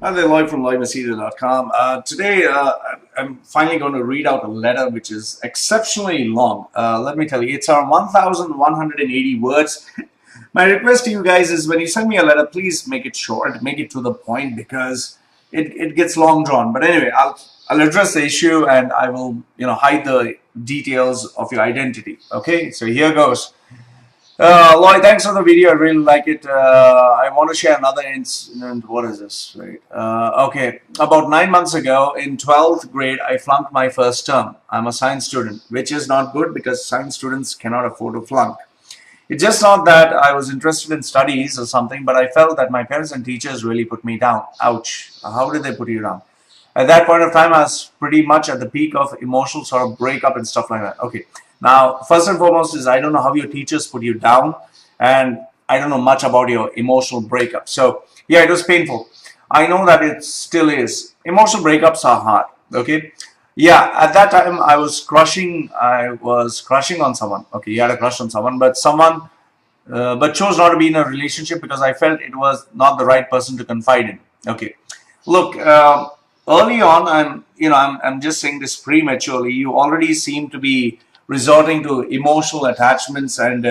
Hi there, Loy from loymachedo.com. Today, I'm finally going to read out a letter which is exceptionally long. Let me tell you, it's around 1,180 words. My request to you guys is when you send me a letter, please make it short, make it to the point because it gets long drawn. But anyway, I'll address the issue and I will hide the details of your identity. Okay, so here goes. Lloyd, thanks for the video. I really like it. I want to share another incident. What is this? Right. Okay. About 9 months ago, in 12th grade, I flunked my first term. I'm a science student, which is not good because science students cannot afford to flunk. It's just not that I was interested in studies or something, but I felt that my parents and teachers really put me down. Ouch. How did they put you down? At that point of time, I was pretty much at the peak of emotional sort of breakup and stuff like that. Okay. Now, first and foremost is I don't know how your teachers put you down, and I don't know much about your emotional breakup. So, yeah, it was painful. I know that it still is. Emotional breakups are hard, okay? Yeah, at that time I was crushing on someone. Okay, you had a crush on someone, but but chose not to be in a relationship because I felt it was not the right person to confide in. Okay. Look, early on, I'm just saying this prematurely. You already seem to be resorting to emotional attachments and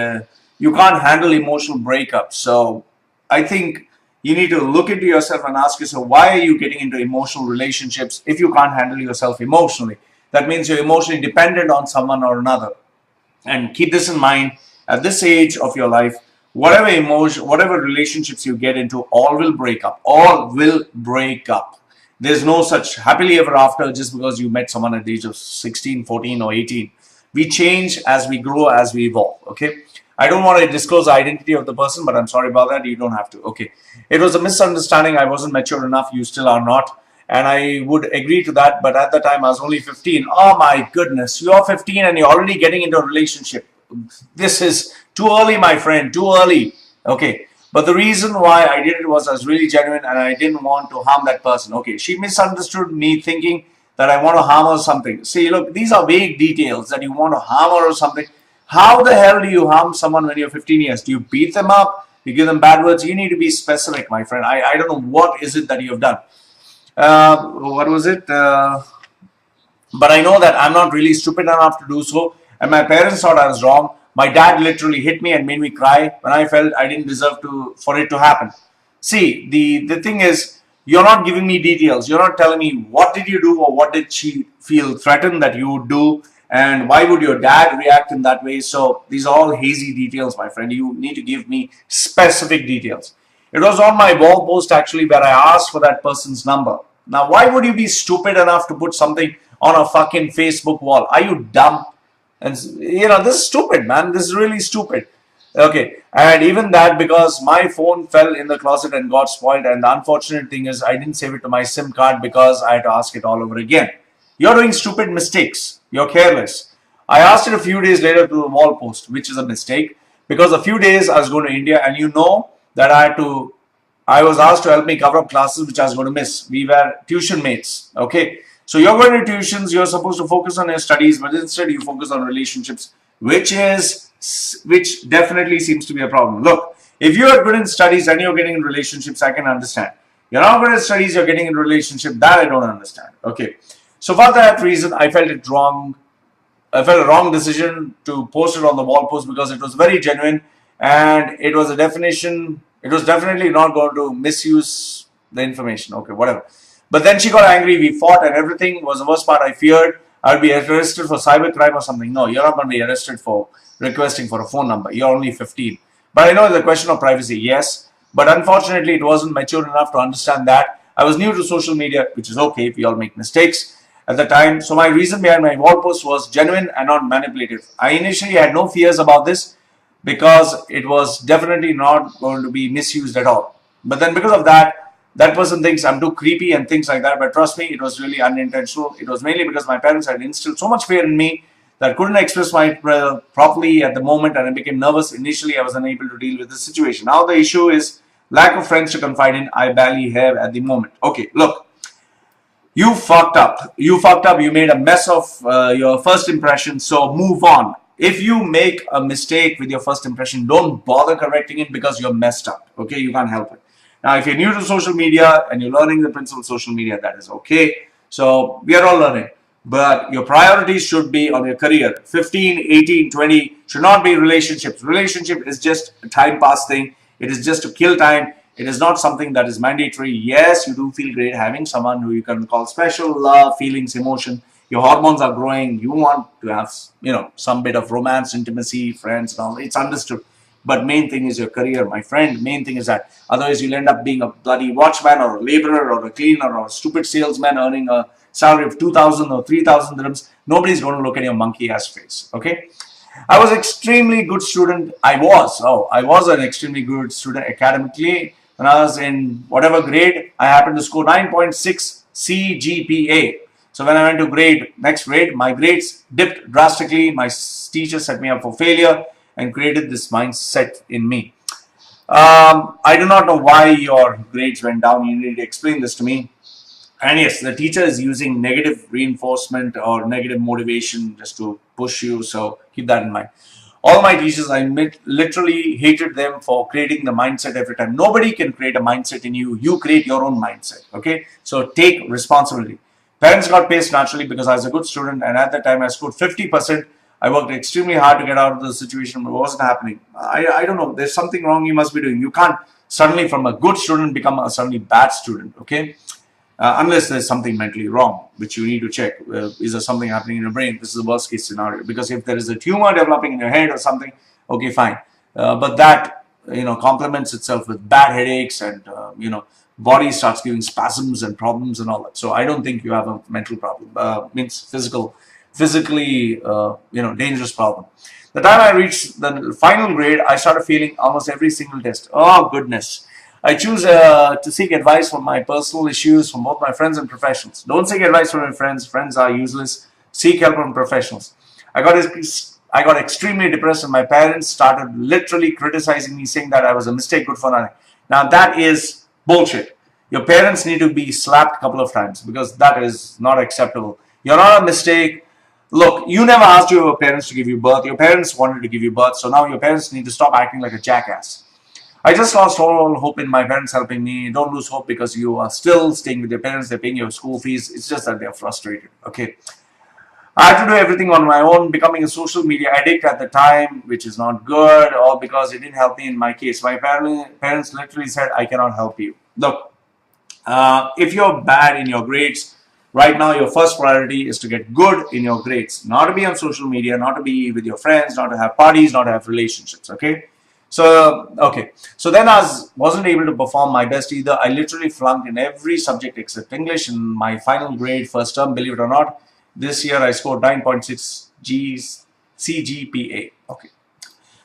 you can't handle emotional breakups. So I think you need to look into yourself and ask yourself, why are you getting into emotional relationships if you can't handle yourself emotionally? That means you're emotionally dependent on someone or another. And keep this in mind, at this age of your life, whatever emotion, whatever relationships you get into, all will break up. All will break up. There's no such happily ever after just because you met someone at the age of 16, 14 or 18. We change as we grow, as we evolve. Okay. I don't want to disclose the identity of the person, but I'm sorry about that. You don't have to. Okay. It was a misunderstanding. I wasn't mature enough. You still are not. And I would agree to that. But at the time, I was only 15. Oh my goodness. You're 15 and you're already getting into a relationship. This is too early, my friend. Too early. Okay. But the reason why I did it was I was really genuine and I didn't want to harm that person. Okay. She misunderstood me thinking that I want to harm her or something. See, look, these are vague details that you want to harm her or something. How the hell do you harm someone when you're 15 years? Do you beat them up? Do you give them bad words? You need to be specific, my friend. I don't know what is it that you have done. What was it? But I know that I'm not really stupid enough to do so. And my parents thought I was wrong. My dad literally hit me and made me cry when I felt I didn't deserve for it to happen. See, the thing is, you're not giving me details. You're not telling me what did you do or what did she feel threatened that you would do and why would your dad react in that way. So these are all hazy details, my friend. You need to give me specific details. It was on my wall post actually where I asked for that person's number. Now, why would you be stupid enough to put something on a fucking Facebook wall? Are you dumb? And this is stupid, man. This is really stupid. Okay, and even that because my phone fell in the closet and got spoiled, and the unfortunate thing is I didn't save it to my SIM card because I had to ask it all over again. You're doing stupid mistakes. You're careless. I asked it a few days later to the wall post, which is a mistake because a few days I was going to India and you know that I was asked to help me cover up classes which I was going to miss. We were tuition mates. Okay, so you're going to tuitions, you're supposed to focus on your studies, but instead you focus on relationships, which definitely seems to be a problem. Look, if you are good in studies and you're getting in relationships, I can understand. You're not good at studies, you're getting in relationship, that I don't understand. Okay. So for that reason, I felt it wrong. I felt a wrong decision to post it on the wall post because it was very genuine and it was definitely not going to misuse the information. Okay, whatever. But then she got angry, we fought and everything was the worst part. I feared I would be arrested for cybercrime or something. No, you're not going to be arrested for requesting for a phone number. You're only 15. But I know it's a question of privacy, yes. But unfortunately, it wasn't mature enough to understand that. I was new to social media, which is okay if we all make mistakes at the time. So my reason behind my wall post was genuine and not manipulative. I initially had no fears about this because it was definitely not going to be misused at all. But then because of that person thinks I'm too creepy and things like that. But trust me, it was really unintentional. It was mainly because my parents had instilled so much fear in me that I couldn't express my properly at the moment and I became nervous. Initially, I was unable to deal with the situation. Now the issue is lack of friends to confide in. I barely have at the moment. Okay, look, you fucked up. You fucked up. You made a mess of your first impression. So move on. If you make a mistake with your first impression, don't bother correcting it because you're messed up. Okay, you can't help it. Now, if you're new to social media and you're learning the principles of social media, that is okay. So we are all learning. But your priorities should be on your career. 15, 18, 20 should not be relationships. Relationship is just a time pass thing. It is just to kill time. It is not something that is mandatory. Yes, you do feel great having someone who you can call special, love, feelings, emotion. Your hormones are growing. You want to have, some bit of romance, intimacy, friends, and all. It's understood. But main thing is your career, my friend. Main thing is that. Otherwise, you'll end up being a bloody watchman or a laborer or a cleaner or a stupid salesman earning a salary of 2,000 or 3,000 dirhams. Nobody's going to look at your monkey ass face. Okay. I was extremely good student. I was an extremely good student academically. When I was in whatever grade, I happened to score 9.6 CGPA. So when I went to next grade, my grades dipped drastically. My teacher set me up for failure and created this mindset in me. I do not know why your grades went down. You need to explain this to me. And yes, the teacher is using negative reinforcement or negative motivation just to push you. So keep that in mind. All my teachers, I literally hated them for creating the mindset every time. Nobody can create a mindset in you. You create your own mindset. Okay. So take responsibility. Parents got pissed naturally because I was a good student. And at that time, I scored 50%. I worked extremely hard to get out of the situation, but it wasn't happening. I don't know. There's something wrong you must be doing. You can't suddenly from a good student become a suddenly bad student. Okay. Unless there's something mentally wrong, which you need to check. Is there something happening in your brain? This is the worst case scenario. Because if there is a tumor developing in your head or something, okay, fine. But that, complements itself with bad headaches and, body starts giving spasms and problems and all that. So I don't think you have a mental problem. Means physically, dangerous problem. The time I reached the final grade, I started failing almost every single test. Oh, goodness. I choose to seek advice from my personal issues from both my friends and professionals. Don't seek advice from your friends. Friends are useless. Seek help from professionals. I got extremely depressed and my parents started literally criticizing me, saying that I was a mistake, good for nothing. Now that is bullshit. Your parents need to be slapped a couple of times because that is not acceptable. You're not a mistake. Look, you never asked your parents to give you birth. Your parents wanted to give you birth. So now your parents need to stop acting like a jackass. I just lost all hope in my parents helping me. Don't lose hope because you are still staying with your parents. They're paying your school fees. It's just that they're frustrated. Okay. I had to do everything on my own, becoming a social media addict at the time, which is not good, all because it didn't help me in my case. My parents literally said, I cannot help you. Look, if you're bad in your grades, right now your first priority is to get good in your grades. Not to be on social media, not to be with your friends, not to have parties, not to have relationships. Okay. So then I wasn't able to perform my best either. I literally flunked in every subject except English in my final grade first term, believe it or not. This year I scored 9.6 CGPA. Okay.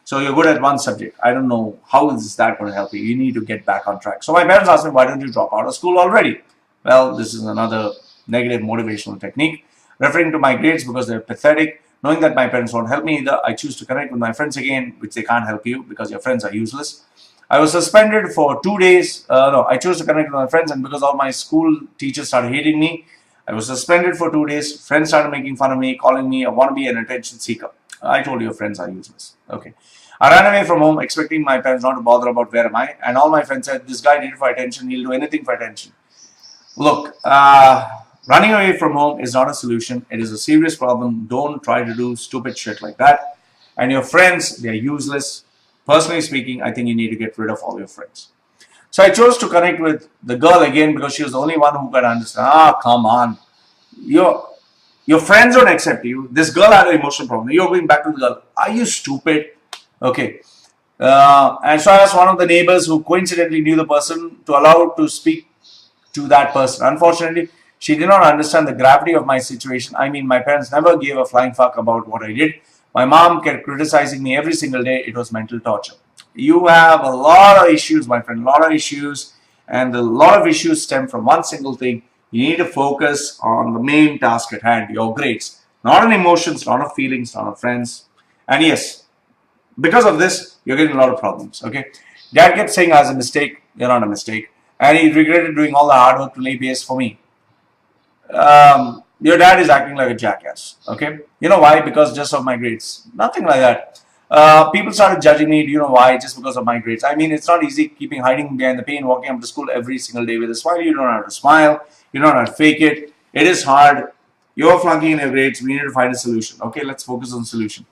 So you're good at one subject. I don't know how is that going to help you. You need to get back on track. So my parents asked me, why don't you drop out of school already? Well, this is another negative motivational technique. Referring to my grades because they're pathetic. Knowing that my parents won't help me either, I choose to connect with my friends again, which they can't help you because your friends are useless. I was suspended for 2 days. I chose to connect with my friends, and because all my school teachers started hating me, I was suspended for 2 days. Friends started making fun of me, calling me a wannabe and attention seeker. I told you, friends are useless. Okay. I ran away from home, expecting my parents not to bother about where am I, and all my friends said, this guy did it for attention, he'll do anything for attention. Look, running away from home is not a solution. It is a serious problem. Don't try to do stupid shit like that. And your friends, they're useless. Personally speaking, I think you need to get rid of all your friends. So I chose to connect with the girl again because she was the only one who could understand. Come on. Your friends don't accept you. This girl had an emotional problem. You're going back to the girl. Are you stupid? Okay. And so I asked one of the neighbors who coincidentally knew the person to allow to speak to that person. Unfortunately, she did not understand the gravity of my situation. I mean, my parents never gave a flying fuck about what I did. My mom kept criticizing me every single day. It was mental torture. You have a lot of issues, my friend, a lot of issues. And a lot of issues stem from one single thing. You need to focus on the main task at hand, your grades. Not on emotions, not on feelings, not on friends. And yes, because of this, you're getting a lot of problems, okay? Dad kept saying I was a mistake. You're not a mistake. And he regretted doing all the hard work to lay base for me. Your dad is acting like a jackass, okay? You know why? Because just of my grades. Nothing like that. People started judging me. Do you know why? Just because of my grades. I mean, it's not easy keeping hiding behind the pain, walking up to school every single day with a smile. You don't know how to smile. You don't know how to fake it. It is hard. You're flunking in your grades. We need to find a solution. Okay, let's focus on the solution.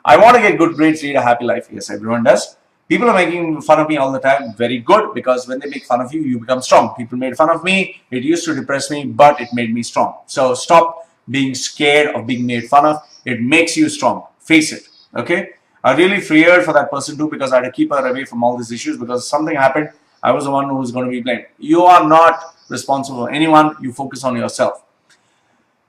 I want to get good grades, lead a happy life. Yes, everyone does. People are making fun of me all the time. Very good, because when they make fun of you, you become strong. People made fun of me. It used to depress me, but it made me strong. So stop being scared of being made fun of. It makes you strong. Face it. Okay. I really feared for that person too, because I had to keep her away from all these issues, because something happened. I was the one who was going to be blamed. You are not responsible for anyone. You focus on yourself.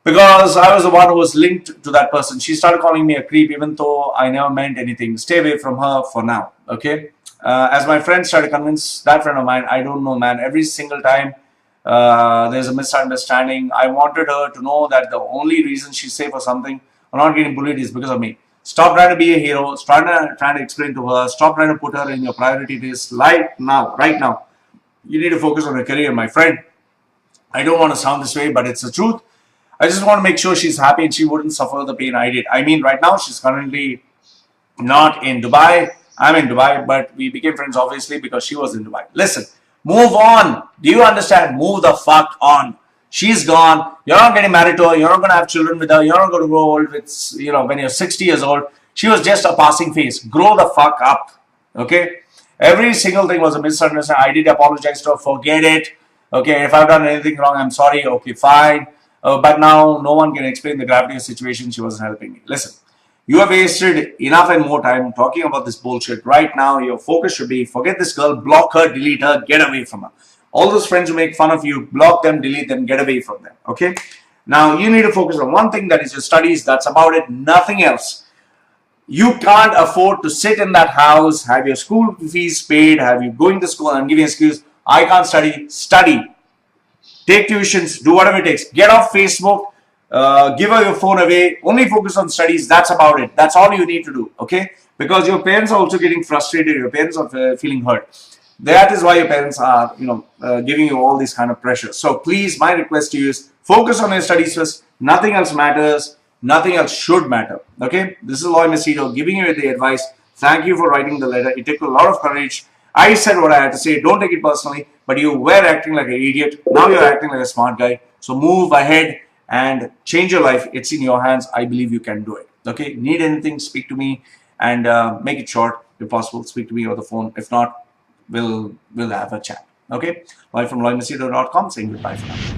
Because I was the one who was linked to that person. She started calling me a creep, even though I never meant anything. Stay away from her for now. Okay. As my friends tried to convince that friend of mine, I don't know, man. Every single time there's a misunderstanding, I wanted her to know that the only reason she's safe for something or not getting bullied is because of me. Stop trying to be a hero. Stop trying to explain to her. Stop trying to put her in your priority list. Right now. You need to focus on your career, my friend. I don't want to sound this way, but it's the truth. I just want to make sure she's happy and she wouldn't suffer the pain I did. I mean, right now she's currently not in Dubai. I'm in Dubai, but we became friends obviously because she was in Dubai. Listen, move on. Do you understand? Move the fuck on. She's gone. You're not getting married to her. You're not going to have children with her. You're not going to grow old with, when you're 60 years old. She was just a passing phase. Grow the fuck up. Okay? Every single thing was a misunderstanding. I did apologize to her. Forget it. Okay? If I've done anything wrong, I'm sorry. Okay, fine. But now no one can explain the gravity of the situation. She wasn't helping me. Listen, you have wasted enough and more time talking about this bullshit. Right now, your focus should be forget this girl, block her, delete her, get away from her. All those friends who make fun of you, block them, delete them, get away from them. Okay? Now, you need to focus on one thing, that is your studies. That's about it. Nothing else. You can't afford to sit in that house, have your school fees paid, have you going to school and giving an excuse, I can't study. Study. Take tuitions, do whatever it takes. Get off Facebook, give her your phone away. Only focus on studies. That's about it. That's all you need to do. Okay? Because your parents are also getting frustrated. Your parents are feeling hurt. That is why your parents are, giving you all this kind of pressure. So please, my request to you is focus on your studies first. Nothing else matters. Nothing else should matter. Okay? This is Loy Machedo giving you the advice. Thank you for writing the letter. It took a lot of courage. I said what I had to say. Don't take it personally. But you were acting like an idiot. Now you're acting like a smart guy. So move ahead and change your life. It's in your hands. I believe you can do it. Okay? Need anything, speak to me, and make it short. If possible, speak to me over the phone. If not, we'll have a chat. Okay? Live from loymachedo.com saying goodbye for now.